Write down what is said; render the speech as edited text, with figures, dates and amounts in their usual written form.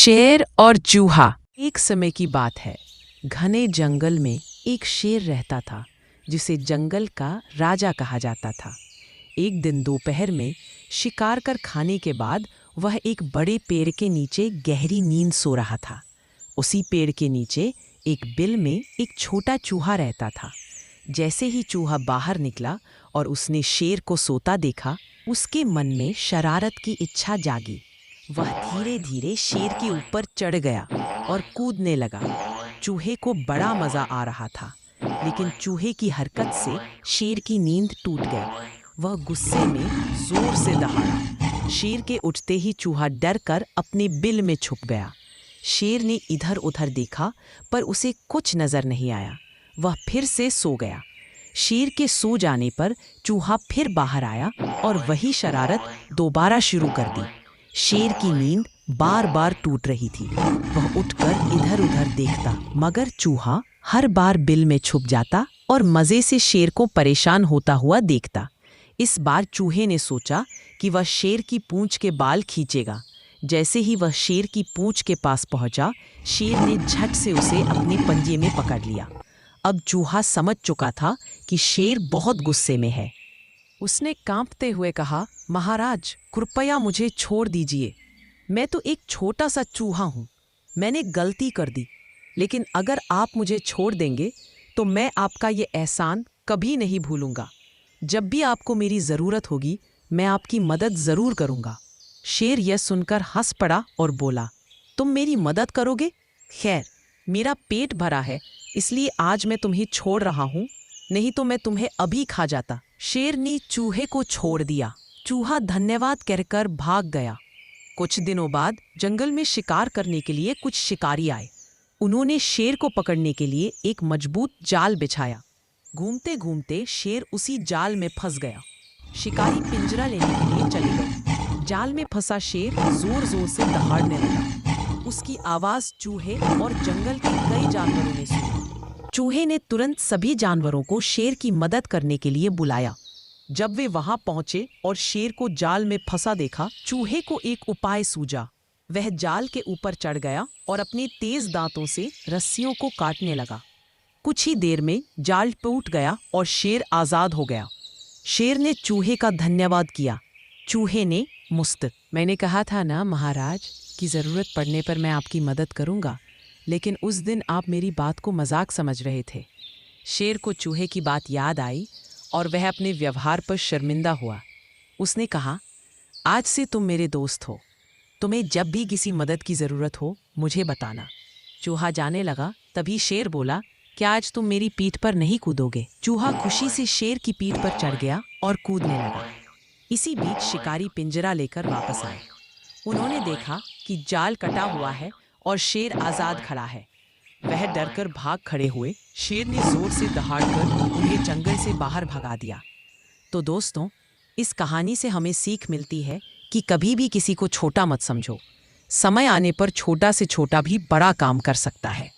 शेर और चूहा। एक समय की बात है। घने जंगल में एक शेर रहता था जिसे जंगल का राजा कहा जाता था। एक दिन दोपहर में शिकार कर खाने के बाद वह एक बड़े पेड़ के नीचे गहरी नींद सो रहा था। उसी पेड़ के नीचे एक बिल में एक छोटा चूहा रहता था। जैसे ही चूहा बाहर निकला और उसने शेर को सोता देखा, उसके मन में शरारत की इच्छा जागी। वह धीरे धीरे शेर के ऊपर चढ़ गया और कूदने लगा। चूहे को बड़ा मजा आ रहा था, लेकिन चूहे की हरकत से शेर की नींद टूट गई। वह गुस्से में जोर से दहाड़ा। शेर के उठते ही चूहा डर कर अपने बिल में छुप गया। शेर ने इधर उधर देखा, पर उसे कुछ नजर नहीं आया। वह फिर से सो गया। शेर के सो जाने पर चूहा फिर बाहर आया और वही शरारत दोबारा शुरू कर दी। शेर की नींद बार बार टूट रही थी। वह उठकर इधर उधर देखता, मगर चूहा हर बार बिल में छुप जाता और मजे से शेर को परेशान होता हुआ देखता। इस बार चूहे ने सोचा कि वह शेर की पूंछ के बाल खींचेगा। जैसे ही वह शेर की पूंछ के पास पहुंचा, शेर ने झट से उसे अपने पंजे में पकड़ लिया। अब चूहा समझ चुका था कि शेर बहुत गुस्से में है। उसने कांपते हुए कहा, महाराज, कृपया मुझे छोड़ दीजिए। मैं तो एक छोटा सा चूहा हूँ। मैंने गलती कर दी, लेकिन अगर आप मुझे छोड़ देंगे तो मैं आपका ये एहसान कभी नहीं भूलूंगा। जब भी आपको मेरी ज़रूरत होगी, मैं आपकी मदद ज़रूर करूंगा। शेर यह सुनकर हंस पड़ा और बोला, तुम मेरी मदद करोगे? खैर, मेरा पेट भरा है, इसलिए आज मैं तुम्हें छोड़ रहा हूँ, नहीं तो मैं तुम्हें अभी खा जाता। शेर ने चूहे को छोड़ दिया। चूहा धन्यवाद कहकर भाग गया। कुछ दिनों बाद जंगल में शिकार करने के लिए कुछ शिकारी आए। उन्होंने शेर को पकड़ने के लिए एक मजबूत जाल बिछाया। घूमते घूमते शेर उसी जाल में फंस गया। शिकारी पिंजरा लेने के लिए चले गए। जाल में फंसा शेर जोर जोर से दहाड़ने लगा। उसकी आवाज चूहे और जंगल के कई जानवरों ने सुनी। चूहे ने तुरंत सभी जानवरों को शेर की मदद करने के लिए बुलाया। जब वे वहां पहुंचे और शेर को जाल में फंसा देखा, चूहे को एक उपाय सूझा। वह जाल के ऊपर चढ़ गया और अपने तेज दांतों से रस्सियों को काटने लगा। कुछ ही देर में जाल टूट गया और शेर आजाद हो गया। शेर ने चूहे का धन्यवाद किया। चूहे ने मैंने कहा था ना महाराज कि जरूरत पड़ने पर मैं आपकी मदद करूंगा, लेकिन उस दिन आप मेरी बात को मजाक समझ रहे थे। शेर को चूहे की बात याद आई और वह अपने व्यवहार पर शर्मिंदा हुआ। उसने कहा, आज से तुम मेरे दोस्त हो। तुम्हें जब भी किसी मदद की ज़रूरत हो, मुझे बताना। चूहा जाने लगा। तभी शेर बोला, क्या आज तुम मेरी पीठ पर नहीं कूदोगे? चूहा खुशी से शेर की पीठ पर चढ़ गया और कूदने लगा। इसी बीच शिकारी पिंजरा लेकर वापस आए। उन्होंने देखा कि जाल कटा हुआ है और शेर आज़ाद खड़ा है। वह डरकर भाग खड़े हुए। शेर ने जोर से दहाड़कर उन्हें जंगल से बाहर भगा दिया। तो दोस्तों, इस कहानी से हमें सीख मिलती है कि कभी भी किसी को छोटा मत समझो। समय आने पर छोटा से छोटा भी बड़ा काम कर सकता है।